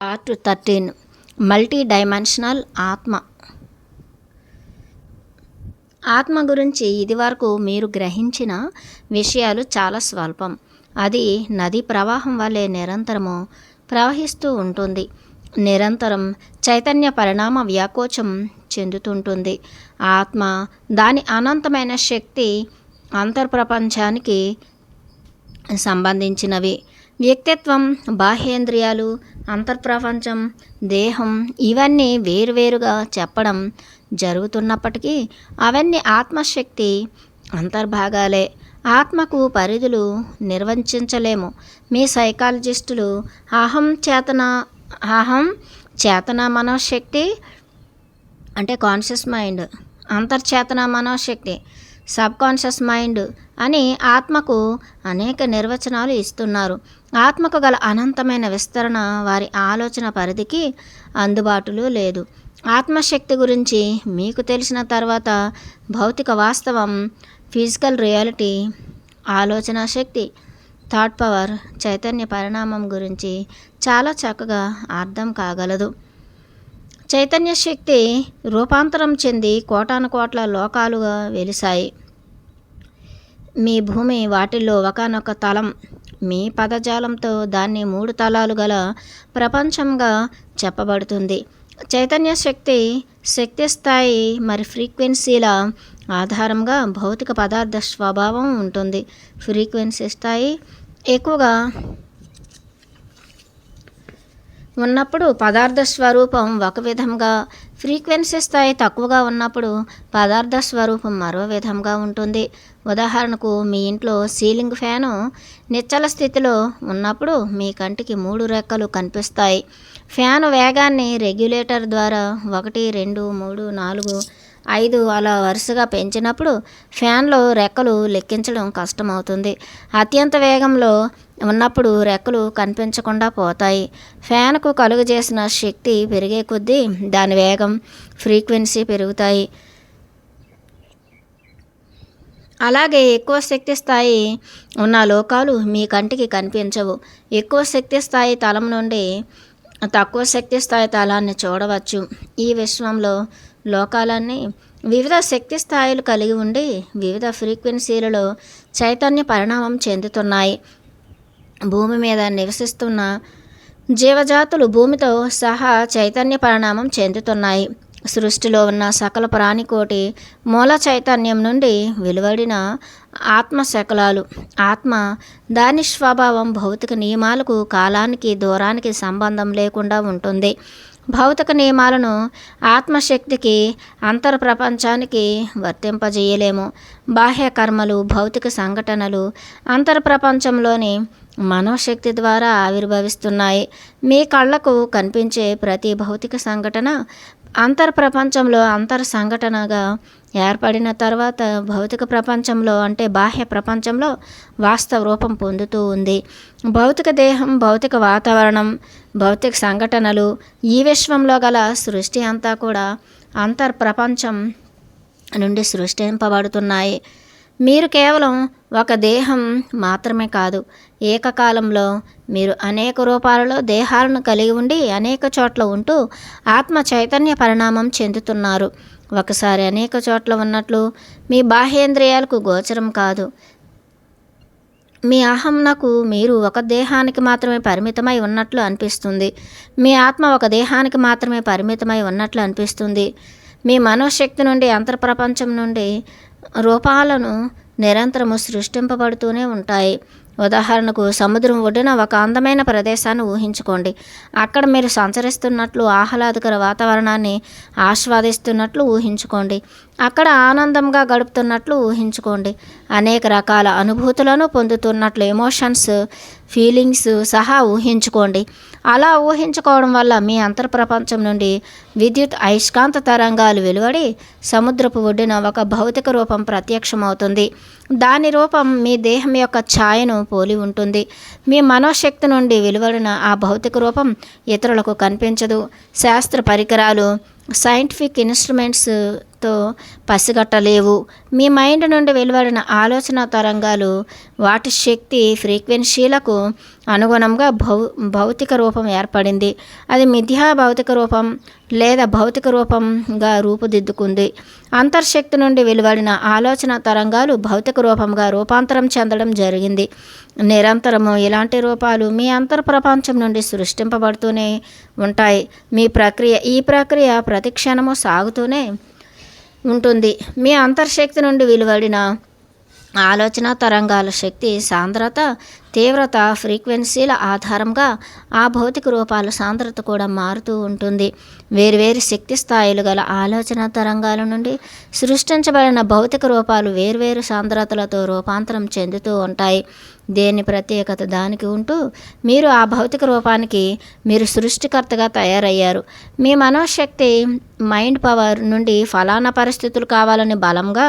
Part 13 multi dimensional ఆత్మ గురించి ఇదివరకు మీరు గ్రహించిన విషయాలు చాలా స్వల్పం. అది నదీ ప్రవాహం వల్లే నిరంతరము ప్రవహిస్తూ ఉంటుంది. నిరంతరం చైతన్య పరిణామ వ్యాకోచం చెందుతుంటుంది. ఆత్మ దాని అనంతమైన శక్తి అంతర్ప్రపంచానికి సంబంధించినవి. వ్యక్తిత్వం, బాహ్యేంద్రియాలు, అంతర్ప్రపంచం, దేహం ఇవన్నీ వేరువేరుగా చెప్పడం జరుగుతున్నప్పటికీ అవన్నీ ఆత్మశక్తి అంతర్భాగాలే. ఆత్మకు పరిధులు నిర్వచించలేము. మీ సైకాలజిస్టులు అహం చేతన మనోశక్తి అంటే కాన్షియస్ మైండ్, అంతర్చేతన మనోశక్తి సబ్ కాన్షియస్ మైండ్ అని ఆత్మకు అనేక నిర్వచనాలు ఇస్తున్నారు. ఆత్మకు గల అనంతమైన విస్తరణ వారి ఆలోచన పరిధికి అందుబాటులో లేదు. ఆత్మశక్తి గురించి మీకు తెలిసిన తర్వాత భౌతిక వాస్తవం, ఫిజికల్ రియాలిటీ, ఆలోచన శక్తి, థాట్ పవర్, చైతన్య పరిణామం గురించి చాలా చక్కగా అర్థం కాగలదు. చైతన్య శక్తి రూపాంతరం చెంది కోటాను కోట్ల లోకాలుగా వెలిశాయి. మీ భూమి వాటిల్లో ఒకానొక తలం. మీ పదజాలంతో దాన్ని 3 తలాలు గల ప్రపంచంగా చెప్పబడుతుంది. చైతన్య శక్తి స్థాయి మరి ఫ్రీక్వెన్సీల ఆధారంగా భౌతిక పదార్థ స్వభావం ఉంటుంది. ఫ్రీక్వెన్సీ స్థాయి ఎక్కువగా ఉన్నప్పుడు పదార్థ స్వరూపం ఒక విధంగా, ఫ్రీక్వెన్సీ స్థాయి తక్కువగా ఉన్నప్పుడు పదార్థ స్వరూపం మరో విధంగా ఉంటుంది. ఉదాహరణకు, మీ ఇంట్లో సీలింగ్ ఫ్యాను నిశ్చల స్థితిలో ఉన్నప్పుడు మీ కంటికి 3 రెక్కలు కనిపిస్తాయి. ఫ్యాను వేగాన్ని రెగ్యులేటర్ ద్వారా 1, 2, 3, 4, 5 అలా వరుసగా పెంచినప్పుడు ఫ్యాన్లో రెక్కలు లెక్కించడం కష్టమవుతుంది. అత్యంత వేగంలో ఉన్నప్పుడు రెక్కలు కనిపించకుండా పోతాయి. ఫ్యాన్కు కలుగజేసిన శక్తి పెరిగే కొద్దీ దాని వేగం, ఫ్రీక్వెన్సీ పెరుగుతాయి. అలాగే ఎక్కువ శక్తి స్థాయి ఉన్న లోకాలు మీ కంటికి కనిపించవు. ఎక్కువ శక్తి స్థాయి తలం నుండి తక్కువ శక్తి స్థాయి తలాన్ని చూడవచ్చు. ఈ విశ్వంలో లోకాలన్నీ వివిధ శక్తి స్థాయిలు కలిగి ఉండి వివిధ ఫ్రీక్వెన్సీలలో చైతన్య పరిణామం చెందుతున్నాయి. భూమి మీద నివసిస్తున్న జీవజాతులు భూమితో సహా చైతన్య పరిణామం చెందుతున్నాయి. సృష్టిలో ఉన్న సకల ప్రాణికోటి మూల చైతన్యం నుండి వెలువడిన ఆత్మ శకలాలు. ఆత్మ దాని స్వభావం భౌతిక నియమాలకు, కాలానికి, దూరానికి సంబంధం లేకుండా ఉంటుంది. భౌతిక నియమాలను ఆత్మశక్తికి, అంతర్ప్రపంచానికి వర్తింపజేయలేము. బాహ్య కర్మలు, భౌతిక సంఘటనలు అంతర్ప్రపంచంలోని మనోశక్తి ద్వారా ఆవిర్భవిస్తున్నాయి. మీ కళ్ళకు కనిపించే ప్రతి భౌతిక సంఘటన అంతర్ప్రపంచంలో అంతర్ సంఘటనగా ఏర్పడిన తర్వాత భౌతిక ప్రపంచంలో అంటే బాహ్య ప్రపంచంలో వాస్తవ రూపం పొందుతూ ఉంది. భౌతిక దేహం, భౌతిక వాతావరణం, భౌతిక సంఘటనలు, ఈ విశ్వంలో గల సృష్టి అంతా కూడా అంతర్ప్రపంచం నుండి సృష్టింపబడుతున్నాయి. మీరు కేవలం ఒక దేహం మాత్రమే కాదు, ఏకకాలంలో మీరు అనేక రూపాలలో దేహాలను కలిగి ఉండి అనేక చోట్ల ఉంటూ ఆత్మ చైతన్య పరిణామం చెందుతున్నారు. ఒకసారి అనేక చోట్ల ఉన్నట్లు మీ బాహ్యేంద్రియాలకు గోచరం కాదు. మీ అహంనకు మీరు ఒక దేహానికి మాత్రమే పరిమితమై ఉన్నట్లు అనిపిస్తుంది. మీ ఆత్మ ఒక దేహానికి మాత్రమే పరిమితమై ఉన్నట్లు అనిపిస్తుంది. మీ మనోశక్తి నుండి, అంతర్ప్రపంచం నుండి రూపాలను నిరంతరము సృష్టింపబడుతూనే ఉంటాయి. ఉదాహరణకు, సముద్రం ఒడ్డున ఒక అందమైన ప్రదేశాన్ని ఊహించుకోండి. అక్కడ మీరు సంచరిస్తున్నట్లు, ఆహ్లాదకర వాతావరణాన్ని ఆస్వాదిస్తున్నట్లు ఊహించుకోండి. అక్కడ ఆనందంగా గడుపుతున్నట్లు ఊహించుకోండి. అనేక రకాల అనుభూతులను పొందుతున్నట్లు ఎమోషన్స్, ఫీలింగ్స్ సహా ఊహించుకోండి. అలా ఊహించుకోవడం వల్ల మీ అంతర్ప్రపంచం నుండి విద్యుత్ అయస్కాంత తరంగాలు వెలువడి సముద్రపు ఒడ్డున ఒక భౌతిక రూపం ప్రత్యక్షమవుతుంది. దాని రూపం మీ దేహం యొక్క ఛాయను పోలి ఉంటుంది. మీ మనోశక్తి నుండి వెలువడిన ఆ భౌతిక రూపం ఇతరులకు కనిపించదు. శాస్త్ర పరికరాలు, సైంటిఫిక్ ఇన్స్ట్రుమెంట్స్ తో పసిగట్టలేవు. మీ మైండ్ నుండి వెలువడిన ఆలోచన తరంగాలు వాటి శక్తి ఫ్రీక్వెన్సీలకు అనుగుణంగా భౌతిక రూపం ఏర్పడింది. అది మిథ్యా భౌతిక రూపం లేదా భౌతిక రూపంగా రూపుదిద్దుకుంది. అంతర్శక్తి నుండి వెలువడిన ఆలోచన తరంగాలు భౌతిక రూపంగా రూపాంతరం చెందడం జరిగింది. నిరంతరము ఇలాంటి రూపాలు మీ అంతర్ ప్రపంచం నుండి సృష్టింపబడుతూనే ఉంటాయి. ఈ ప్రక్రియ ప్రతి క్షణము సాగుతూనే ఉంటుంది. మీ అంతర్శక్తి నుండి వెలువడిన ఆలోచన తరంగాల శక్తి సాంద్రత, తీవ్రత, ఫ్రీక్వెన్సీల ఆధారంగా ఆ భౌతిక రూపాల సాంద్రత కూడా మారుతూ ఉంటుంది. వేర్వేరు శక్తి స్థాయిలు గల ఆలోచన తరంగాల నుండి సృష్టించబడిన భౌతిక రూపాలు వేర్వేరు సాంద్రతలతో రూపాంతరం చెందుతూ ఉంటాయి. దేని ప్రత్యేకత దానికి ఉంటూ మీరు ఆ భౌతిక రూపానికి మీరు సృష్టికర్తగా తయారయ్యారు. మీ మనోశక్తి మైండ్ పవర్ నుండి ఫలానా పరిస్థితులు కావాలని బలంగా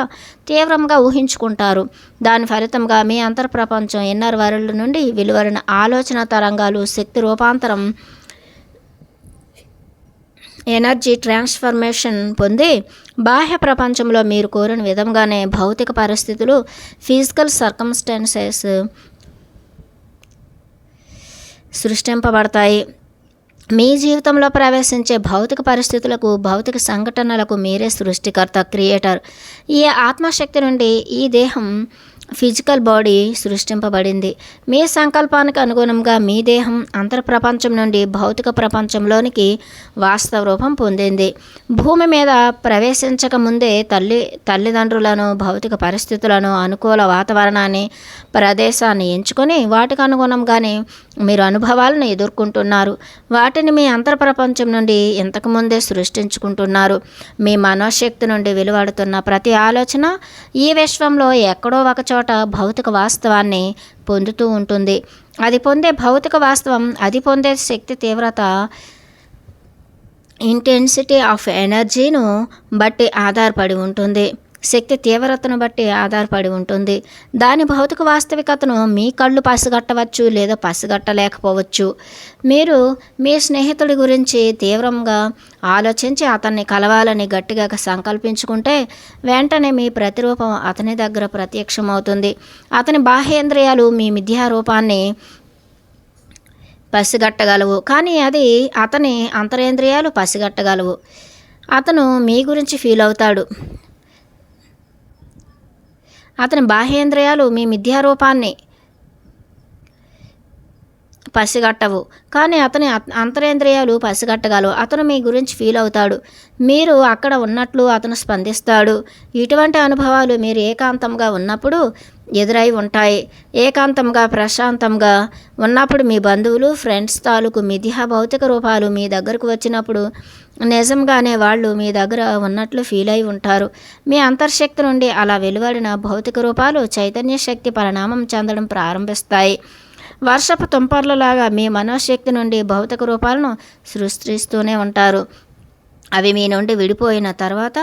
తీవ్రంగా ఊహించుకుంటారు. దాని ఫలితంగా మీ అంతర్ప్రపంచం ఇన్నర్ వరల్డ్ నుండి వెలువడిన ఆలోచన తరంగాలు శక్తి రూపాంతరం ఎనర్జీ ట్రాన్స్ఫర్మేషన్ పొంది బాహ్య ప్రపంచంలో మీరు కోరిన విధంగానే భౌతిక పరిస్థితులు ఫిజికల్ సర్కమ్స్టాన్సెస్ సృష్టింపబడతాయి. మీ జీవితంలో ప్రవేశించే భౌతిక పరిస్థితులకు, భౌతిక సంఘటనలకు మీరే సృష్టికర్త, క్రియేటర్. ఈ ఆత్మశక్తి నుండి ఈ దేహం ఫిజికల్ బాడీ సృష్టింపబడింది. మీ సంకల్పానికి అనుగుణంగా మీ దేహం అంతర్ప్రపంచం నుండి భౌతిక ప్రపంచంలోనికి వాస్తవ రూపం పొందింది. భూమి మీద ప్రవేశించక ముందే తల్లిదండ్రులను, భౌతిక పరిస్థితులను, అనుకూల వాతావరణాన్ని, ప్రదేశాన్ని ఎంచుకొని వాటికి అనుగుణంగానే మీరు అనుభవాలను ఎదుర్కొంటున్నారు. వాటిని మీ అంతర్ప్రపంచం నుండి ఇంతకుముందే సృష్టించుకుంటున్నారు. మీ మనోశక్తి నుండి వెలువడుతున్న ప్రతి ఆలోచన ఈ విశ్వంలో ఎక్కడో ఒక చోట భౌతిక వాస్తవాన్ని పొందుతూ ఉంటుంది. అది పొందే భౌతిక వాస్తవం, అది పొందే శక్తి తీవ్రత, ఇంటెన్సిటీ ఆఫ్ ఎనర్జీను బట్టి ఆధారపడి ఉంటుంది. శక్తి తీవ్రతను బట్టి ఆధారపడి ఉంటుంది. దాని భౌతిక వాస్తవికతను మీ కళ్ళు పసిగట్టవచ్చు లేదా పసిగట్టలేకపోవచ్చు. మీరు మీ స్నేహితుడి గురించి తీవ్రంగా ఆలోచించి అతన్ని కలవాలని గట్టిగా సంకల్పించుకుంటే వెంటనే మీ ప్రతిరూపం అతని దగ్గర ప్రత్యక్షమవుతుంది. అతని బాహ్యేంద్రియాలు మీ మిథ్యా రూపాన్ని పసిగట్టగలవు, కానీ అది అతని అంతరేంద్రియాలు పసిగట్టగలవు. అతను మీ గురించి ఫీల్ అవుతాడు. అతని బాహ్యేంద్రియాలు మీ మిథ్యారూపాన్ని పసిగట్టవు, కానీ అతని అంతరేంద్రియాలు పసిగట్టగలవు. అతను మీ గురించి ఫీల్ అవుతాడు. మీరు అక్కడ ఉన్నట్లు అతను స్పందిస్తాడు. ఇటువంటి అనుభవాలు మీరు ఏకాంతంగా ఉన్నప్పుడు ఎదురై ఉంటాయి. ఏకాంతంగా, ప్రశాంతంగా ఉన్నప్పుడు మీ బంధువులు, ఫ్రెండ్స్ తాలూకు మిథ్యా భౌతిక రూపాలు మీ దగ్గరకు వచ్చినప్పుడు నిజంగానే వాళ్ళు మీ దగ్గర ఉన్నట్లు ఫీల్ అయి ఉంటారు. మీ అంతర్శక్తి నుండి అలా వెలువడిన భౌతిక రూపాలు చైతన్య శక్తి పరిణామం చెందడం ప్రారంభిస్తాయి. వర్షపు తుంపర్లలాగా మీ మనోశక్తి నుండి భౌతిక రూపాలను సృష్టిస్తూనే ఉంటారు. అవి మీ నుండి విడిపోయిన తర్వాత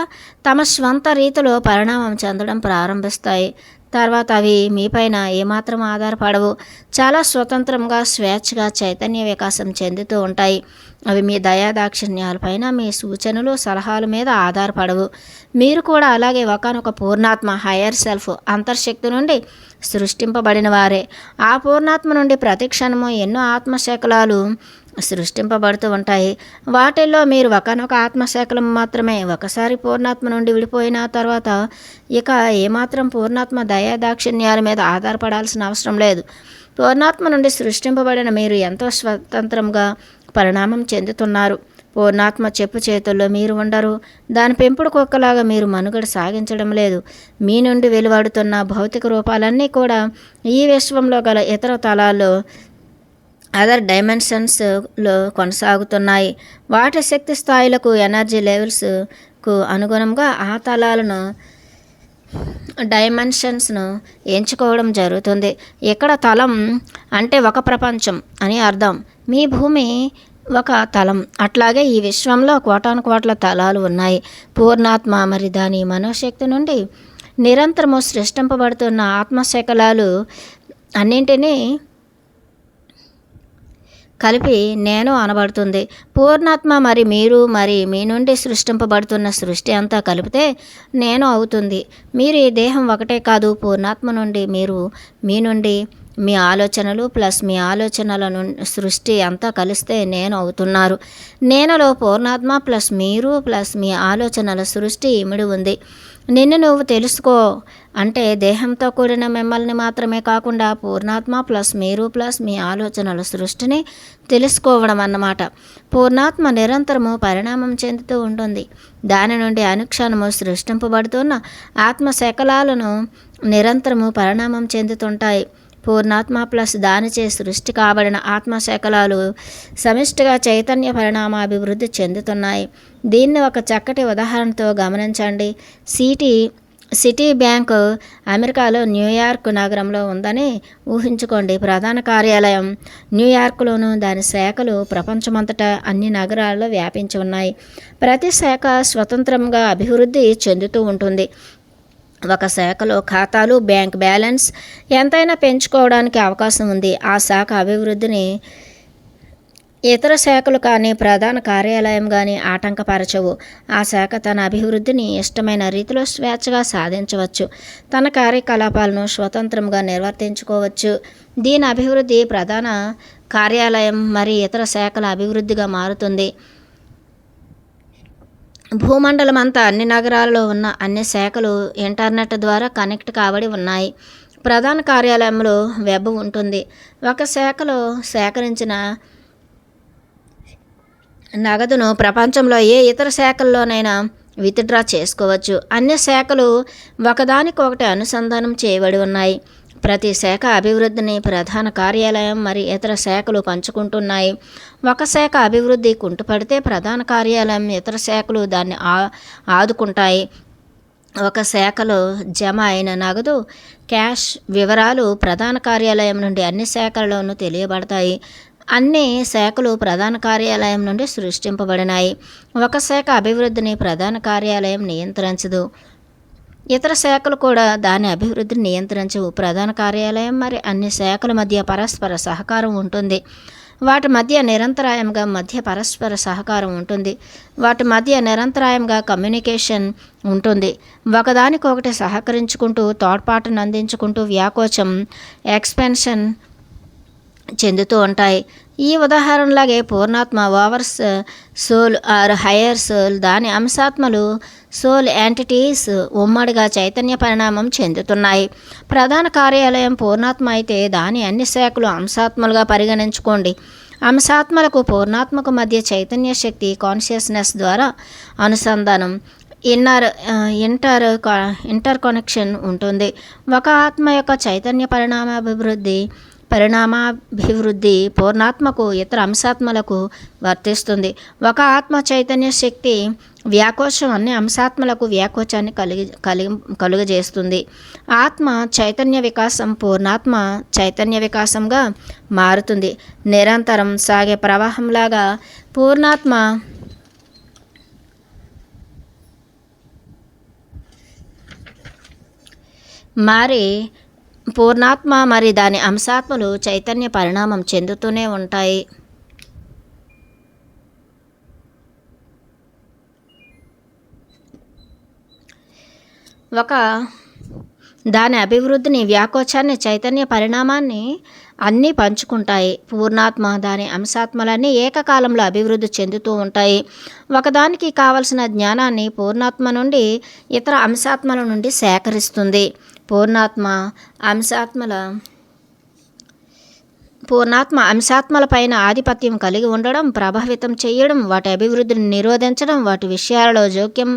తమ స్వంత రీతిలో పరిణామం చెందడం ప్రారంభిస్తాయి. తర్వాత అవి మీపైన ఏమాత్రం ఆధారపడవు. చాలా స్వతంత్రంగా, స్వేచ్ఛగా చైతన్య వికాసం చెందుతూ ఉంటాయి. అవి మీ దయాదాక్షిణ్యాలపైన, మీ సూచనలు, సలహాల మీద ఆధారపడవు. మీరు కూడా అలాగే ఒకానొక పూర్ణాత్మ, హయ్యర్ సెల్ఫ్, అంతర్శక్తి నుండి సృష్టింపబడిన వారే. ఆ పూర్ణాత్మ నుండి ప్రతి క్షణము ఎన్నో ఆత్మశకలాలు సృష్టింపబడుతూ ఉంటాయి. వాటిల్లో మీరు ఒకనొక ఆత్మశకలం మాత్రమే. ఒకసారి పూర్ణాత్మ నుండి విడిపోయిన తర్వాత ఇక ఏమాత్రం పూర్ణాత్మ దయాదాక్షిణ్యాల మీద ఆధారపడాల్సిన అవసరం లేదు. పూర్ణాత్మ నుండి సృష్టింపబడిన మీరు ఎంతో స్వతంత్రంగా పరిణామం చెందుతున్నారు. పూర్ణాత్మ చెప్పు చేతుల్లో మీరు ఉండరు. దాని పెంపుడు కుక్కలాగా మీరు మనుగడ సాగించడం లేదు. మీ నుండి వెలువడుతున్న భౌతిక రూపాలన్నీ కూడా ఈ విశ్వంలో గల ఇతర తలాల్లో, అదర్ డైమెన్షన్స్లో కొనసాగుతున్నాయి. వాటి శక్తి స్థాయిలకు, ఎనర్జీ లెవెల్స్కు అనుగుణంగా ఆ తలాలను, డైమెన్షన్స్ను ఎంచుకోవడం జరుగుతుంది. ఇక్కడ తలం అంటే ఒక ప్రపంచం అని అర్థం. మీ భూమి ఒక తలం. అట్లాగే ఈ విశ్వంలో కోటాను కోట్ల తలాలు ఉన్నాయి. పూర్ణాత్మ మరి దాని మనోశక్తి నుండి నిరంతరము సృష్టింపబడుతున్న ఆత్మశకలాలు అన్నింటినీ కలిపి నేను అనబడుతుంది. పూర్ణాత్మ మరి మీరు మరి మీ నుండి సృష్టింపబడుతున్న సృష్టి అంతా కలిపితే నేను అవుతుంది. మీరు ఈ దేహం ఒకటే కాదు, పూర్ణాత్మ నుండి మీరు మీ నుండి మీ ఆలోచనలు ప్లస్ మీ ఆలోచనల సృష్టి అంతా కలిస్తే నేను అవుతున్నారు. నేనులో పూర్ణాత్మ ప్లస్ మీరు ప్లస్ మీ ఆలోచనల సృష్టి ఇమిడి ఉంది. నిన్ను నువ్వు తెలుసుకో అంటే దేహంతో కూడిన మిమ్మల్ని మాత్రమే కాకుండా పూర్ణాత్మ ప్లస్ మీరు ప్లస్ మీ ఆలోచనల సృష్టిని తెలుసుకోవడం అన్నమాట. పూర్ణాత్మ నిరంతరము పరిణామం చెందుతూ ఉంటుంది. దాని నుండి అనుక్షణము సృష్టింపబడుతున్న ఆత్మశకలాలను నిరంతరము పరిణామం చెందుతుంటాయి. పూర్ణాత్మ ప్లస్ దానిచే సృష్టి కాబడిన ఆత్మశకలాలు సమిష్టిగా చైతన్య పరిణామాభివృద్ధి చెందుతున్నాయి. దీన్ని ఒక చక్కటి ఉదాహరణతో గమనించండి. సిటీ బ్యాంకు అమెరికాలో న్యూయార్క్ నగరంలో ఉందని ఊహించుకోండి. ప్రధాన కార్యాలయం న్యూయార్క్లోను, దాని శాఖలు ప్రపంచమంతటా అన్ని నగరాల్లో వ్యాపించి ఉన్నాయి. ప్రతి శాఖ స్వతంత్రంగా అభివృద్ధి చెందుతూ ఉంటుంది. ఒక శాఖలో ఖాతాలు, బ్యాంక్ బ్యాలెన్స్ ఎంతైనా పెంచుకోవడానికి అవకాశం ఉంది. ఆ శాఖ అభివృద్ధిని ఇతర శాఖలు కానీ ప్రధాన కార్యాలయం కానీ ఆటంకపరచవు. ఆ శాఖ తన అభివృద్ధిని ఇష్టమైన రీతిలో స్వేచ్ఛగా సాధించవచ్చు. తన కార్యకలాపాలను స్వతంత్రంగా నిర్వర్తించుకోవచ్చు. దీని అభివృద్ధి ప్రధాన కార్యాలయం మరి ఇతర శాఖల అభివృద్ధిగా మారుతుంది. భూమండలం అంతా అన్ని నగరాల్లో ఉన్న అన్ని శాఖలు ఇంటర్నెట్ ద్వారా కనెక్ట్ కాబడి ఉన్నాయి. ప్రధాన కార్యాలయంలో వెబ్ ఉంటుంది. ఒక శాఖలో సేకరించిన నగదును ప్రపంచంలో ఏ ఇతర శాఖల్లోనైనా విత్డ్రా చేసుకోవచ్చు. అన్ని శాఖలు ఒకదానికొకటి అనుసంధానం చేయబడి ఉన్నాయి. ప్రతి శాఖ అభివృద్ధిని ప్రధాన కార్యాలయం మరి ఇతర శాఖలు పంచుకుంటున్నాయి. ఒక శాఖ అభివృద్ధి కుంటుపడితే ప్రధాన కార్యాలయం ఇతర శాఖలు దాన్ని ఆదుకుంటాయి. ఒక శాఖలో జమ అయిన నగదు క్యాష్ వివరాలు ప్రధాన కార్యాలయం నుండి అన్ని శాఖలలోనూ తెలియబడతాయి. అన్ని శాఖలు ప్రధాన కార్యాలయం నుండి సృష్టింపబడినాయి. ఒక శాఖ అభివృద్ధిని ప్రధాన కార్యాలయం నియంత్రించదు. ఇతర శాఖలు కూడా దాని అభివృద్ధిని నియంత్రించవు. ప్రధాన కార్యాలయం మరి అన్ని శాఖల మధ్య పరస్పర సహకారం ఉంటుంది. వాటి మధ్య పరస్పర సహకారం ఉంటుంది. వాటి మధ్య నిరంతరాయంగా కమ్యూనికేషన్ ఉంటుంది. ఒకదానికొకటి సహకరించుకుంటూ తోడ్పాటును అందించుకుంటూ వ్యాకోచం ఎక్స్పెన్షన్ చెందుతూ ఉంటాయి. ఈ ఉదాహరణలాగే పూర్ణాత్మ over soul or higher soul దాని అంశాత్మలు సోల్ యాంటిటీస్ ఉమ్మడిగా చైతన్య పరిణామం చెందుతున్నాయి. ప్రధాన కార్యాలయం పూర్ణాత్మ అయితే దాని అన్ని శాఖలు అంశాత్మలుగా పరిగణించుకోండి. అంశాత్మలకు పూర్ణాత్మకు మధ్య చైతన్య శక్తి కాన్షియస్నెస్ ద్వారా అనుసంధానం ఇంటర్ కనెక్షన్ ఉంటుంది. ఒక ఆత్మ యొక్క చైతన్య పరిణామాభివృద్ధి పూర్ణాత్మకు ఇతర అంశాత్మలకు వర్తిస్తుంది. ఒక ఆత్మ చైతన్య శక్తి వ్యాకోచం అన్ని అంశాత్మలకు వ్యాకోచాన్ని కలుగజేస్తుంది. ఆత్మ చైతన్య వికాసం పూర్ణాత్మ చైతన్య వికాసంగా మారుతుంది. నిరంతరం సాగే ప్రవాహంలాగా పూర్ణాత్మ పూర్ణాత్మ మరి దాని అంశాత్మలు చైతన్య పరిణామం చెందుతూనే ఉంటాయి. దాని అభివృద్ధిని వ్యాకోచాన్ని చైతన్య పరిణామాన్ని అన్నీ పంచుకుంటాయి. పూర్ణాత్మ దాని అంశాత్మలన్నీ ఏకకాలంలో అభివృద్ధి చెందుతూ ఉంటాయి. ఒకదానికి కావలసిన జ్ఞానాన్ని పూర్ణాత్మ నుండి ఇతర అంశాత్మల నుండి సేకరిస్తుంది. పూర్ణాత్మ అంశాత్మల పైన ఆధిపత్యం కలిగి ఉండడం, ప్రభావితం చేయడం, వాటి అభివృద్ధిని నిరోధించడం, వాటి విషయాలలో జోక్యం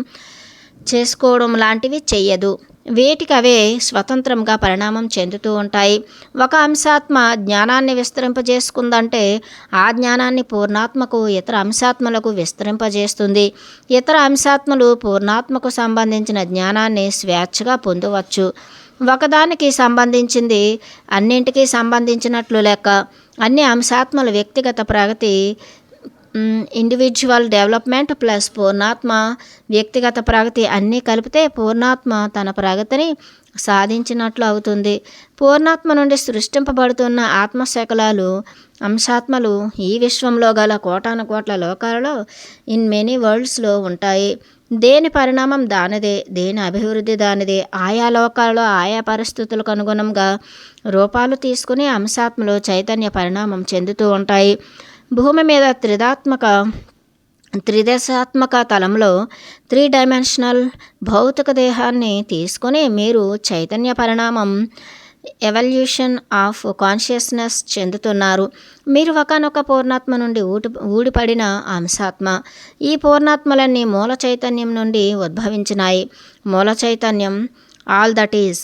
చేసుకోవడం లాంటివి చెయ్యదు. వేటికవే స్వతంత్రంగా పరిణామం చెందుతూ ఉంటాయి. ఒక అంశాత్మ జ్ఞానాన్ని విస్తరింపజేసుకుందంటే ఆ జ్ఞానాన్ని పూర్ణాత్మకు ఇతర అంశాత్మలకు విస్తరింపజేస్తుంది. ఇతర అంశాత్మలు పూర్ణాత్మకు సంబంధించిన జ్ఞానాన్ని స్వేచ్ఛగా పొందవచ్చు. ఒకదానికి సంబంధించింది అన్నింటికీ సంబంధించినట్లు లెక్క. అన్ని అంశాత్మల వ్యక్తిగత ప్రగతి ఇండివిజువల్ డెవలప్మెంట్ ప్లస్ పూర్ణాత్మ వ్యక్తిగత ప్రగతి అన్నీ కలిపితే పూర్ణాత్మ తన ప్రగతిని సాధించినట్లు అవుతుంది. పూర్ణాత్మ నుండి సృష్టింపబడుతున్న ఆత్మశకలాలు అంశాత్మలు ఈ విశ్వంలో గల కోటాను కోట్ల లోకాలలో ఇన్ మెనీ వరల్డ్స్లో ఉంటాయి. దేని పరిణామం దానిదే, దేని అభివృద్ధి దానిదే. ఆయా లోకాలలో ఆయా పరిస్థితులకు అనుగుణంగా రూపాలు తీసుకుని అంశాత్మలు చైతన్య పరిణామం చెందుతూ ఉంటాయి. భూమి మీద త్రిదశాత్మక తలంలో 3 డైమెన్షనల్ భౌతిక దేహాన్ని తీసుకొని మీరు చైతన్య పరిణామం ఎవల్యూషన్ ఆఫ్ కాన్షియస్నెస్ చెందుతున్నారు. మీరు ఒకనొక పూర్ణాత్మ నుండి ఊడిపడిన అంశాత్మ. ఈ పూర్ణాత్మలన్నీ మూల చైతన్యం నుండి ఉద్భవించినాయి. మూల చైతన్యం ఆల్ దట్ ఈజ్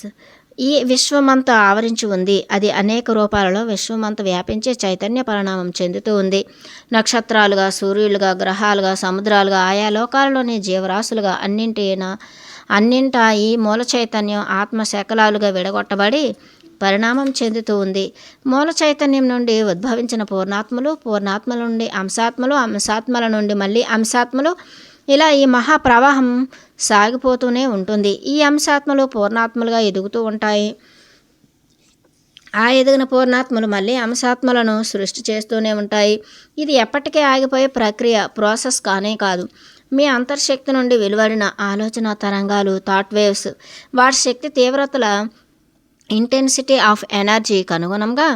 ఈ విశ్వమంతా ఆవరించి ఉంది. అది అనేక రూపాలలో విశ్వమంతా వ్యాపించే చైతన్య పరిణామం చెందుతూ ఉంది. నక్షత్రాలుగా, సూర్యులుగా, గ్రహాలుగా, సముద్రాలుగా, ఆయా లోకాలలోని జీవరాశులుగా అన్నింటా ఈ మూల చైతన్యం ఆత్మశకలాలుగా విడగొట్టబడి పరిణామం చెందుతూ ఉంది. మూల చైతన్యం నుండి ఉద్భవించిన పూర్ణాత్మల నుండి అంశాత్మలు, అంశాత్మల నుండి మళ్ళీ అంశాత్మలు, ఇలా ఈ మహాప్రవాహం సాగిపోతూనే ఉంటుంది. ఈ అంశాత్మలు పూర్ణాత్మలుగా ఎదుగుతూ ఉంటాయి. ఆ ఎదిగిన పూర్ణాత్మలు మళ్ళీ అంశాత్మలను సృష్టి చేస్తూనే ఉంటాయి. ఇది ఎప్పటికీ ఆగిపోయే ప్రాసెస్ కానే కాదు. మీ అంతర్శక్తి నుండి వెలువడిన ఆలోచన తరంగాలు, థాట్ వేవ్స్, వాటి శక్తి తీవ్రతల ఇంటెన్సిటీ ఆఫ్ ఎనర్జీకి అనుగుణంగా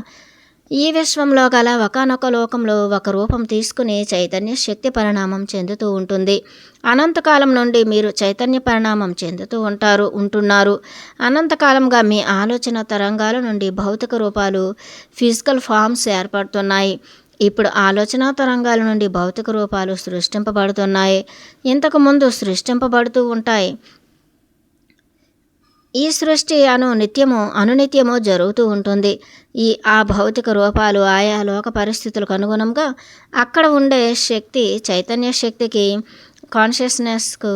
ఈ విశ్వంలో గల ఒకనొక లోకంలో ఒక రూపం తీసుకుని చైతన్య శక్తి పరిణామం చెందుతూ ఉంటుంది. అనంతకాలం నుండి మీరు చైతన్య పరిణామం చెందుతూ ఉంటున్నారు. అనంతకాలంగా మీ ఆలోచన తరంగాల నుండి భౌతిక రూపాలు, ఫిజికల్ ఫామ్స్ ఏర్పడుతున్నాయి. ఇప్పుడు ఆలోచన తరంగాల నుండి భౌతిక రూపాలు సృష్టింపబడుతున్నాయి. ఇంతకుముందు సృష్టింపబడుతూ ఉంటాయి. ఈ సృష్టి అనునిత్యము జరుగుతూ ఉంటుంది. ఆ భౌతిక రూపాలు ఆయా లోక పరిస్థితులకు అనుగుణంగా అక్కడ ఉండే శక్తి, చైతన్య శక్తికి, కాన్షియస్నెస్కు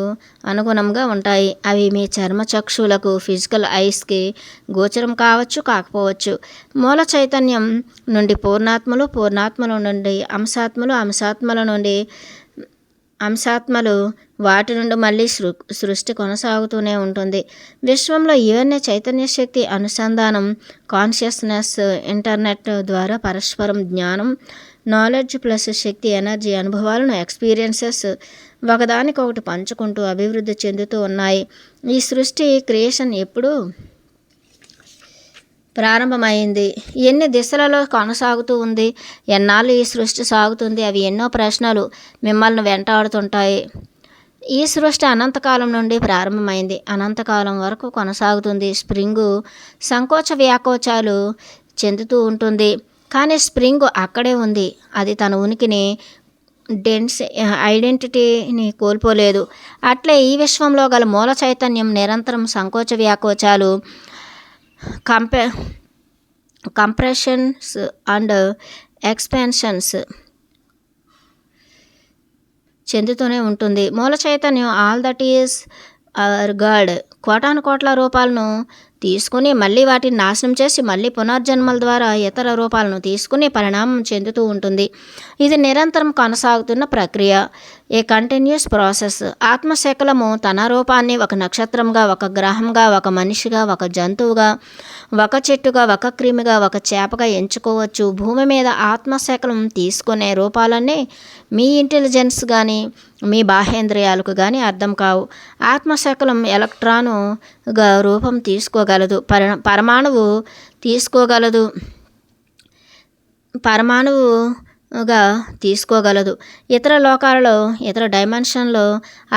అనుగుణంగా ఉంటాయి. అవి మీ చర్మచక్షులకు, ఫిజికల్ ఐస్కి గోచరం కావచ్చు, కాకపోవచ్చు. మూల చైతన్యం నుండి పూర్ణాత్మల నుండి అంశాత్మలు, వాటి నుండి మళ్ళీ సృష్టి కొనసాగుతూనే ఉంటుంది. విశ్వంలో ఇవన్నీ చైతన్య శక్తి అనుసంధానం, కాన్షియస్నెస్, ఇంటర్నెట్ ద్వారా పరస్పరం జ్ఞానం, నాలెడ్జ్ ప్లస్ శక్తి, ఎనర్జీ, అనుభవాలను, ఎక్స్పీరియన్సెస్ ఒకదానికొకటి పంచుకుంటూ అభివృద్ధి చెందుతూ ఉన్నాయి. ఈ సృష్టి క్రియేషన్ ఎప్పుడు ప్రారంభమైంది? ఎన్ని దిశలలో కొనసాగుతూ ఉంది? ఎన్నాళ్ళు ఈ సృష్టి సాగుతుంది? అవి ఎన్నో ప్రశ్నలు మిమ్మల్ని వెంటాడుతుంటాయి. ఈ సృష్టి అనంతకాలం నుండి ప్రారంభమైంది, అనంతకాలం వరకు కొనసాగుతుంది. స్ప్రింగు సంకోచ వ్యాకోచాలు చెందుతూ ఉంటుంది, కానీ స్ప్రింగ్ అక్కడే ఉంది. అది తన ఉనికిని, ఐడెంటిటీని కోల్పోలేదు. అట్లే ఈ విశ్వంలో గల మూల చైతన్యం నిరంతరం సంకోచ వ్యాకోచాలు, కంప్రెషన్స్ అండ్ ఎక్స్పాన్షన్స్ చెందుతూనే ఉంటుంది. మూల చైతన్యం ఆల్ దట్ ఈజ్ గాడ్ కోటాను కోట్ల రూపాలను తీసుకుని మళ్ళీ వాటిని నాశనం చేసి మళ్ళీ పునర్జన్మల ద్వారా ఇతర రూపాలను తీసుకుని పరిణామం చెందుతూ ఉంటుంది. ఇది నిరంతరం కొనసాగుతున్న ప్రక్రియ, ఏ కంటిన్యూస్ ప్రాసెస్. ఆత్మశకలము తన రూపాన్ని ఒక నక్షత్రంగా, ఒక గ్రహంగా, ఒక మనిషిగా, ఒక జంతువుగా, ఒక చెట్టుగా, ఒక క్రిమిగా, ఒక చేపగా ఎంచుకోవచ్చు. భూమి మీద ఆత్మశకలం తీసుకునే రూపాలన్నీ మీ ఇంటెలిజెన్స్ కానీ మీ బాహ్యేంద్రియాలకు కానీ అర్థం కావు. ఆత్మశకలం ఎలక్ట్రానుగా రూపం తీసుకోగలదు, పరమాణువు తీసుకోగలదు. ఇతర లోకాలలో, ఇతర డైమెన్షన్లో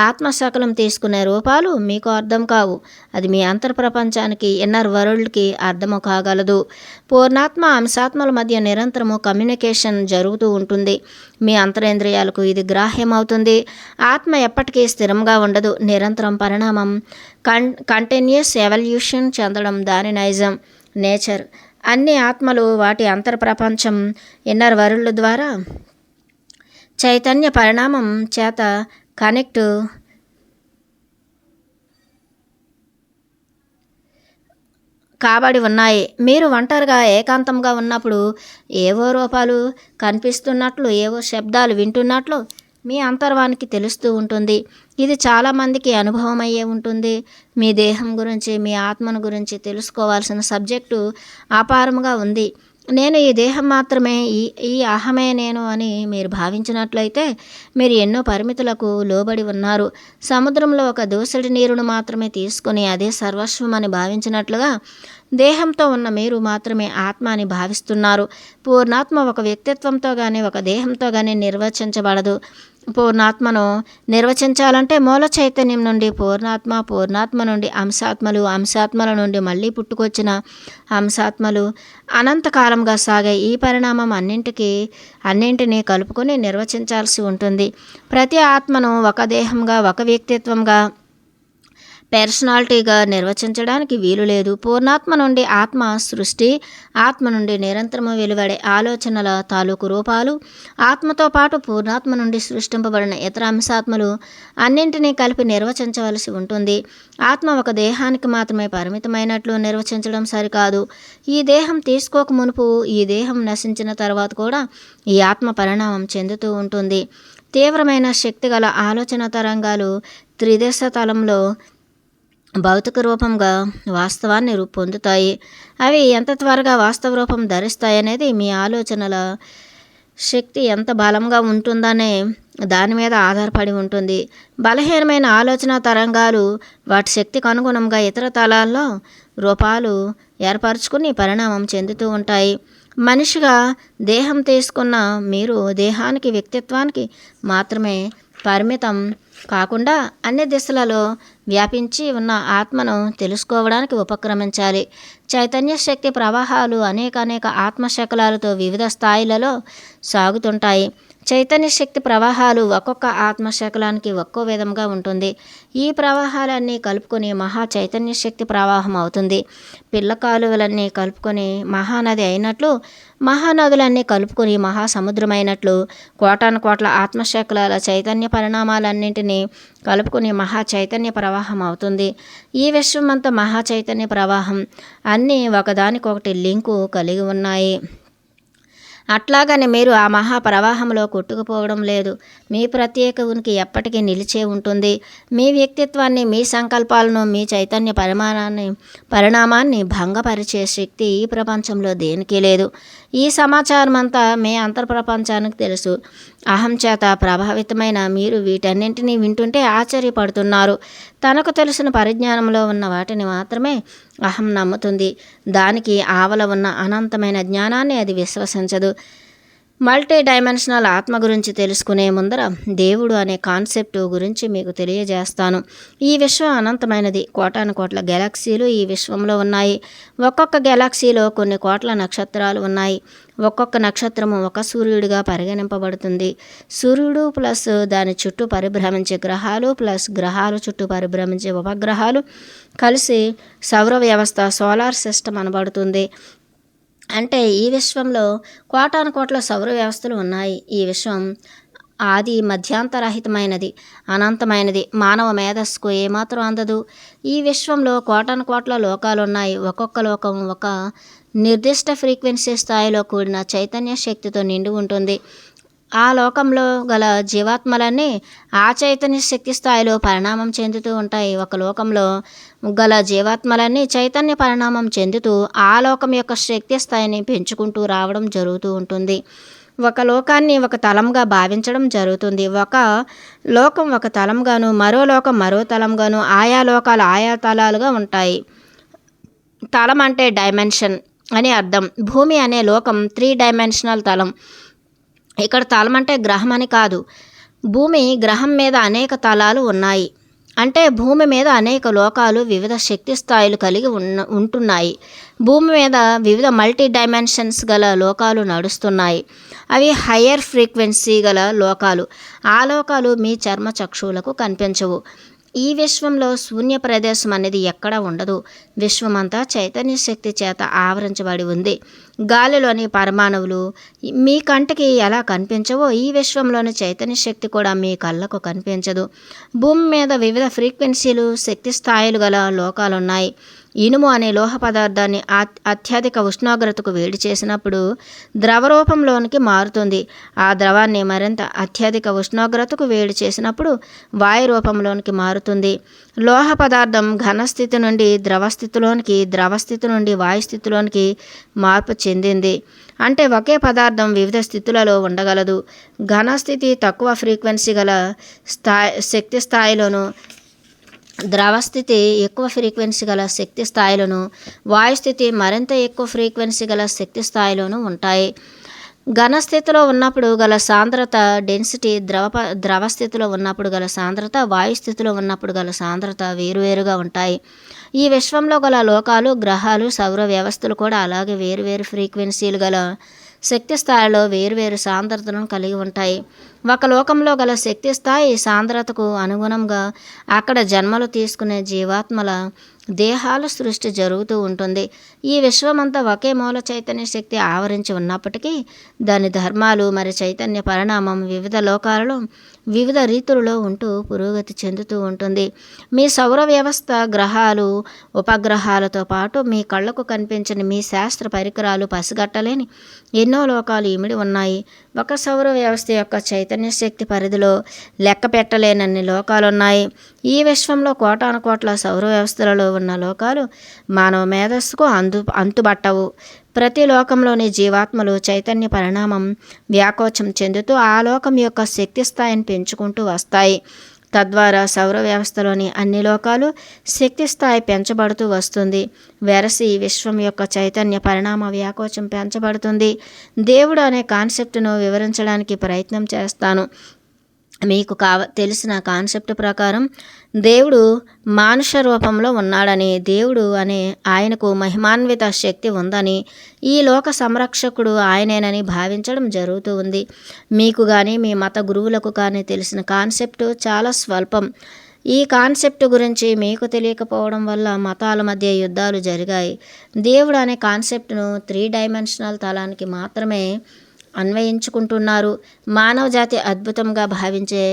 ఆత్మశకలం తీసుకునే రూపాలు మీకు అర్థం కావు. అది మీ అంతర్ప్రపంచానికి, ఇన్నర్ వరల్డ్కి అర్థము కాగలదు. పూర్ణాత్మ అంశాత్మల మధ్య నిరంతరము కమ్యూనికేషన్ జరుగుతూ ఉంటుంది. మీ అంతరేంద్రియాలకు ఇది గ్రాహ్యమవుతుంది. ఆత్మ ఎప్పటికీ స్థిరంగా ఉండదు. నిరంతరం పరిణామం, కంటిన్యూస్ ఎవల్యూషన్ చెందడం దాని నైజం, నేచర్. అన్ని ఆత్మలు వాటి అంతర్ప్రపంచం, ఇన్నర్ వరల్డ్ ద్వారా చైతన్య పరిణామం చేత కనెక్ట్ కాబడి ఉన్నాయి. మీరు ఒంటరిగా ఏకాంతంగా ఉన్నప్పుడు ఏవో రూపాలు కనిపిస్తున్నట్లు, ఏవో శబ్దాలు వింటున్నట్లు మీ అంతర్వానికి తెలుస్తూ ఉంటుంది. ఇది చాలామందికి అనుభవం అయ్యే ఉంటుంది. మీ దేహం గురించి, మీ ఆత్మను గురించి తెలుసుకోవాల్సిన సబ్జెక్టు అపారముగా ఉంది. నేను ఈ దేహం మాత్రమే, ఈ ఈ అహమే నేను అని మీరు భావించినట్లయితే మీరు ఎన్నో పరిమితులకు లోబడి ఉన్నారు. సముద్రంలో ఒక దోసెడి నీరును మాత్రమే తీసుకొని అదే సర్వస్వం అని భావించినట్లుగా దేహంతో ఉన్న మీరు మాత్రమే ఆత్మ అని భావిస్తున్నారు. పూర్ణాత్మ ఒక వ్యక్తిత్వంతో కానీ ఒక దేహంతో కానీ నిర్వచించబడదు. పూర్ణాత్మను నిర్వచించాలంటే మూల చైతన్యం నుండి పూర్ణాత్మ, పూర్ణాత్మ నుండి అంశాత్మలు, అంశాత్మల నుండి మళ్ళీ పుట్టుకొచ్చిన అంశాత్మలు అనంతకాలంగా సాగే ఈ పరిణామం అన్నింటినీ కలుపుకొని నిర్వచించాల్సి ఉంటుంది. ప్రతి ఆత్మను ఒక దేహంగా, ఒక వ్యక్తిత్వంగా, పర్సనాలిటీగా నిర్వచించడానికి వీలు లేదు. పూర్ణాత్మ నుండి ఆత్మ సృష్టి, ఆత్మ నుండి నిరంతరము వెలువడే ఆలోచనల తాలూకు రూపాలు, ఆత్మతో పాటు పూర్ణాత్మ నుండి సృష్టింపబడిన ఇతర అంశాత్మలు అన్నింటినీ కలిపి నిర్వచించవలసి ఉంటుంది. ఆత్మ ఒక దేహానికి మాత్రమే పరిమితమైనట్లు నిర్వచించడం సరికాదు. ఈ దేహం తీసుకోక మునుపు, ఈ దేహం నశించిన తర్వాత కూడా ఈ ఆత్మ పరిణామం చెందుతూ ఉంటుంది. తీవ్రమైన శక్తిగల ఆలోచన తరంగాలు త్రిదశ తలంలో భౌతిక రూపంగా వాస్తవాన్ని పొందుతాయి. అవి ఎంత త్వరగా వాస్తవ రూపం ధరిస్తాయనేది మీ ఆలోచనల శక్తి ఎంత బలంగా ఉంటుందనే దాని మీద ఆధారపడి ఉంటుంది. బలహీనమైన ఆలోచన తరంగాలు వాటి శక్తికి అనుగుణంగా ఇతర తలాల్లో రూపాలు ఏర్పరచుకుని పరిణామం చెందుతూ ఉంటాయి. మనిషిగా దేహం తీసుకున్న మీరు దేహానికి, వ్యక్తిత్వానికి మాత్రమే పరిమితం కాకుండా అన్ని దిశలలో వ్యాపించి ఉన్న ఆత్మను తెలుసుకోవడానికి ఉపక్రమించాలి. చైతన్య శక్తి ప్రవాహాలు అనేక ఆత్మశకలాలతో వివిధ స్థాయిలలో సాగుతుంటాయి. చైతన్య శక్తి ప్రవాహాలు ఒక్కొక్క ఆత్మశకలానికి ఒక్కో విధంగా ఉంటుంది. ఈ ప్రవాహాలన్నీ కలుపుకొని మహా చైతన్య శక్తి ప్రవాహం అవుతుంది. పిల్ల కాలువలన్నీ కలుపుకొని మహానది అయినట్లు, మహానదులన్నీ కలుపుకొని మహాసముద్రమైనట్లు కోటాను కోట్ల ఆత్మశకలాల చైతన్య పరిణామాలన్నింటినీ కలుపుకొని మహా చైతన్య ప్రవాహం అవుతుంది. ఈ విశ్వమంతా మహా చైతన్య ప్రవాహం. అన్నీ ఒకదానికొకటి లింకు కలిగి ఉన్నాయి. అట్లాగని మీరు ఆ మహాప్రవాహంలో కొట్టుకుపోవడం లేదు. మీ ప్రత్యేక ఉనికి ఎప్పటికీ నిలిచే ఉంటుంది. మీ వ్యక్తిత్వాన్ని, మీ సంకల్పాలను, మీ చైతన్య పరిణామాన్ని భంగపరిచే శక్తి ఈ ప్రపంచంలో దేనికి లేదు. ఈ సమాచారం అంతా మీ అంతర్ప్రపంచానికి తెలుసు. అహం చేత ప్రభావితమైన మీరు వీటన్నింటినీ వింటుంటే ఆశ్చర్యపడుతున్నారు. తనకు తెలిసిన పరిజ్ఞానంలో ఉన్న వాటిని మాత్రమే అహం నమ్ముతుంది. దానికి ఆవల ఉన్న అనంతమైన జ్ఞానాన్ని అది విశ్వసించదు. మల్టీ డైమెన్షనల్ ఆత్మ గురించి తెలుసుకునే ముందర దేవుడు అనే కాన్సెప్ట్ గురించి మీకు తెలియజేస్తాను. ఈ విశ్వం అనంతమైనది. కోటాను కోట్ల గెలాక్సీలు ఈ విశ్వంలో ఉన్నాయి. ఒక్కొక్క గెలాక్సీలో కొన్ని కోట్ల నక్షత్రాలు ఉన్నాయి. ఒక్కొక్క నక్షత్రము ఒక సూర్యుడిగా పరిగణింపబడుతుంది. సూర్యుడు ప్లస్ దాని చుట్టూ పరిభ్రమించే గ్రహాలు ప్లస్ గ్రహాల చుట్టూ పరిభ్రమించే ఉపగ్రహాలు కలిసి సౌర వ్యవస్థ, సోలార్ సిస్టమ్ అనబడుతుంది. అంటే ఈ విశ్వంలో కోటాను కోట్ల సౌర వ్యవస్థలు ఉన్నాయి. ఈ విశ్వం ఆది మధ్యాంతరహితమైనది, అనంతమైనది. మానవ మేధస్సుకు ఏమాత్రం అందదు. ఈ విశ్వంలో కోటాను కోట్ల లోకాలు ఉన్నాయి. ఒక్కొక్క లోకం ఒక నిర్దిష్ట ఫ్రీక్వెన్సీ స్థాయిలో కూడిన చైతన్య శక్తితో నిండి ఉంటుంది. ఆ లోకంలో గల జీవాత్మలన్నీ ఆ చైతన్య శక్తి స్థాయిలో పరిణామం చెందుతూ ఉంటాయి. ఒక లోకంలో గల జీవాత్మలన్నీ చైతన్య పరిణామం చెందుతూ ఆ లోకం యొక్క శక్తి స్థాయిని పెంచుకుంటూ రావడం జరుగుతూ ఉంటుంది. ఒక లోకాన్ని ఒక తలంగా భావించడం జరుగుతుంది. ఒక లోకం ఒక తలంగాను, మరో లోకం మరో తలంగాను, ఆయా లోకాలు ఆయా తలాలుగా ఉంటాయి. తలం అంటే డైమెన్షన్ అని అర్థం. భూమి అనే లోకం 3 డైమెన్షనల్ తలం. ఇక్కడ తలం అంటే గ్రహం అని కాదు. భూమి గ్రహం మీద అనేక తలాలు ఉన్నాయి. అంటే భూమి మీద అనేక లోకాలు వివిధ శక్తి స్థాయిలు కలిగి ఉంటున్నాయి. భూమి మీద వివిధ మల్టీ డైమెన్షన్స్ గల లోకాలు నడుస్తున్నాయి. అవి హయ్యర్ ఫ్రీక్వెన్సీ గల లోకాలు. ఆ లోకాలు మీ చర్మ చక్షువులకు కనిపించవు. ఈ విశ్వంలో శూన్య ప్రదేశం అనేది ఎక్కడా ఉండదు. విశ్వమంతా చైతన్య శక్తి చేత ఆవరించబడి ఉంది. గాలిలోని పరమాణువులు మీ కంటికి ఎలా కనిపించవో ఈ విశ్వంలోని చైతన్య శక్తి కూడా మీ కళ్ళకు కనిపించదు. భూమి మీద వివిధ ఫ్రీక్వెన్సీలు, శక్తి స్థాయిలు గల లోకాలున్నాయి. ఇనుము అనే లోహ పదార్థాన్ని అత్యధిక ఉష్ణోగ్రతకు వేడి చేసినప్పుడు ద్రవరూపంలోనికి మారుతుంది. ఆ ద్రవాన్ని మరింత అత్యధిక ఉష్ణోగ్రతకు వేడి చేసినప్పుడు వాయు రూపంలోనికి మారుతుంది. లోహ పదార్థం ఘనస్థితి నుండి ద్రవస్థితిలోనికి, ద్రవస్థితి నుండి వాయుస్థితిలోనికి మార్పు చెందింది. అంటే ఒకే పదార్థం వివిధ స్థితులలో ఉండగలదు. ఘనస్థితి తక్కువ ఫ్రీక్వెన్సీ గల శక్తి స్థాయిలోను, ద్రవస్థితి ఎక్కువ ఫ్రీక్వెన్సీ గల శక్తి స్థాయిలోను, వాయుస్థితి మరింత ఎక్కువ ఫ్రీక్వెన్సీ గల శక్తి స్థాయిలోను ఉంటాయి. ఘనస్థితిలో ఉన్నప్పుడు గల సాంద్రత డెన్సిటీ, ద్రవస్థితిలో ఉన్నప్పుడు గల సాంద్రత, వాయుస్థితిలో ఉన్నప్పుడు గల సాంద్రత వేరువేరుగా ఉంటాయి. ఈ విశ్వంలో గల లోకాలు, గ్రహాలు, సౌర వ్యవస్థలు కూడా అలాగే వేరువేరు ఫ్రీక్వెన్సీలు గల శక్తి స్థాయిలో వేరువేరు సాంద్రతలను కలిగి ఉంటాయి. ఒక లోకంలో గల శక్తి స్థాయి సాంద్రతకు అనుగుణంగా అక్కడ జన్మలు తీసుకునే జీవాత్మల దేహాల సృష్టి జరుగుతూ ఉంటుంది. ఈ విశ్వమంతా ఒకే మూల చైతన్య శక్తి ఆవరించి ఉన్నప్పటికీ దాని ధర్మాలు మరి చైతన్య పరిణామం వివిధ లోకాలలో వివిధ రీతులలో ఉంటూ పురోగతి చెందుతూ ఉంటుంది. మీ సౌర వ్యవస్థ, గ్రహాలు, ఉపగ్రహాలతో పాటు మీ కళ్ళకు కనిపించని మీ శాస్త్ర పరికరాలు పసిగట్టలేని ఎన్నో లోకాలు ఇమిడి ఉన్నాయి. ఒక సౌర వ్యవస్థ యొక్క చైతన్య శక్తి పరిధిలో లెక్క పెట్టలేనన్ని లోకాలున్నాయి. ఈ విశ్వంలో కోటాను కోట్ల సౌర వ్యవస్థలలో ఉన్న లోకాలు మానవ మేధస్సుకు అంతుబట్టవు. ప్రతి లోకంలోని జీవాత్మలు చైతన్య పరిణామం వ్యాకోచం చెందుతూ ఆ లోకం యొక్క శక్తి స్థాయిని పెంచుకుంటూ వస్తాయి. తద్వారా సౌర వ్యవస్థలోని అన్ని లోకాలు శక్తి స్థాయి పెంచబడుతూ వస్తుంది. వెరసి విశ్వం యొక్క చైతన్య పరిణామ వ్యాకోచం పెంచబడుతుంది. దేవుడు అనే కాన్సెప్ట్ను వివరించడానికి ప్రయత్నం చేస్తాను. మీకు తెలిసిన కాన్సెప్ట్ ప్రకారం దేవుడు మానుష రూపంలో ఉన్నాడని, దేవుడు అనే ఆయనకు మహిమాన్విత శక్తి ఉందని, ఈ లోక సంరక్షకుడు ఆయనేనని భావించడం జరుగుతూ ఉంది. మీకు కానీ మీ మత గురువులకు కానీ తెలిసిన కాన్సెప్ట్ చాలా స్వల్పం. ఈ కాన్సెప్ట్ గురించి మీకు తెలియకపోవడం వల్ల మతాల మధ్య యుద్ధాలు జరిగాయి. దేవుడు అనే కాన్సెప్ట్ను 3 డైమెన్షనల్ తలానికి మాత్రమే అన్వయించుకుంటున్నారు. మానవ జాతి అద్భుతంగా భావించే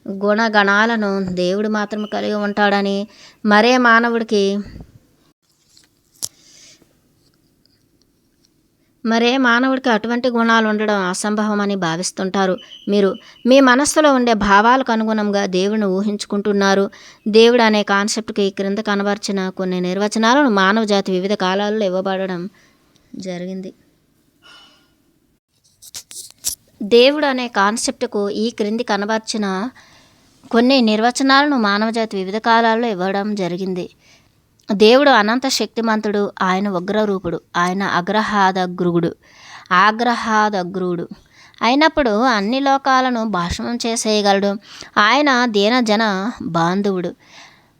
గుణగణాలను దేవుడు మాత్రం కలిగి ఉంటాడని, మరే మానవుడికి అటువంటి గుణాలు ఉండడం అసంభవమని భావిస్తుంటారు. మీరు మీ మనస్సులో ఉండే భావాలకు అనుగుణంగా దేవుడిని ఊహించుకుంటున్నారు. దేవుడు అనే కాన్సెప్ట్కి క్రింద కనబర్చిన కొన్ని నిర్వచనాలను మానవ జాతి వివిధ కాలాల్లో ఇవ్వబడడం జరిగింది. దేవుడు అనే కాన్సెప్ట్కు ఈ క్రింది కనబర్చిన కొన్ని నిర్వచనాలను మానవజాతి వివిధ కాలాల్లో ఇవ్వడం జరిగింది. దేవుడు అనంత శక్తిమంతుడు, ఆయన ఉగ్రరూపుడు, ఆయన ఆగ్రహాదగ్రుడు అయినప్పుడు అన్ని లోకాలను భాషణం చేసేయగలడు. ఆయన దీనజన బాంధవుడు.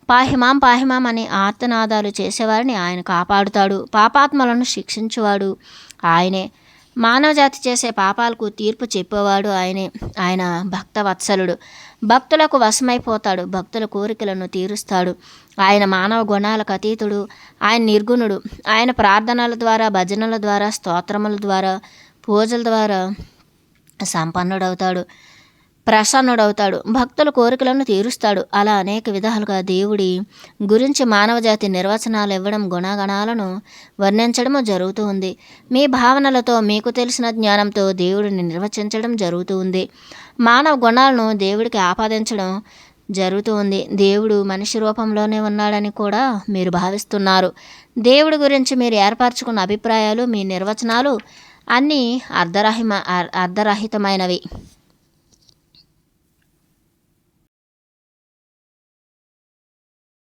పాహిమాం పాహిమాం అని ఆర్తనాదాలు చేసేవారిని ఆయన కాపాడుతాడు. పాపాత్మలను శిక్షించువాడు ఆయనే. మానవజాతి చేసే పాపాలకు తీర్పు చెప్పేవాడు ఆయనే. ఆయన భక్తవత్సలుడు, భక్తులకు వశమైపోతాడు, భక్తుల కోరికలను తీరుస్తాడు. ఆయన మానవ గుణాలకు అతీతుడు, ఆయన నిర్గుణుడు. ఆయన ప్రార్థనల ద్వారా, భజనల ద్వారా, స్తోత్రముల ద్వారా, పూజల ద్వారా ప్రసన్నుడవుతాడు, భక్తుల కోరికలను తీరుస్తాడు. అలా అనేక విధాలుగా దేవుడి గురించి మానవజాతి నిర్వచనాలు ఇవ్వడం, గుణగణాలను వర్ణించడము జరుగుతూ ఉంది. మీ భావనలతో, మీకు తెలిసిన జ్ఞానంతో దేవుడిని నిర్వచించడం జరుగుతూ ఉంది. మానవ గుణాలను దేవుడికి ఆపాదించడం జరుగుతూ ఉంది. దేవుడు మనిషి రూపంలోనే ఉన్నాడని కూడా మీరు భావిస్తున్నారు. దేవుడి గురించి మీరు ఏర్పరచుకున్న అభిప్రాయాలు, మీ నిర్వచనాలు అన్నీ అర్ధరహితమైనవి.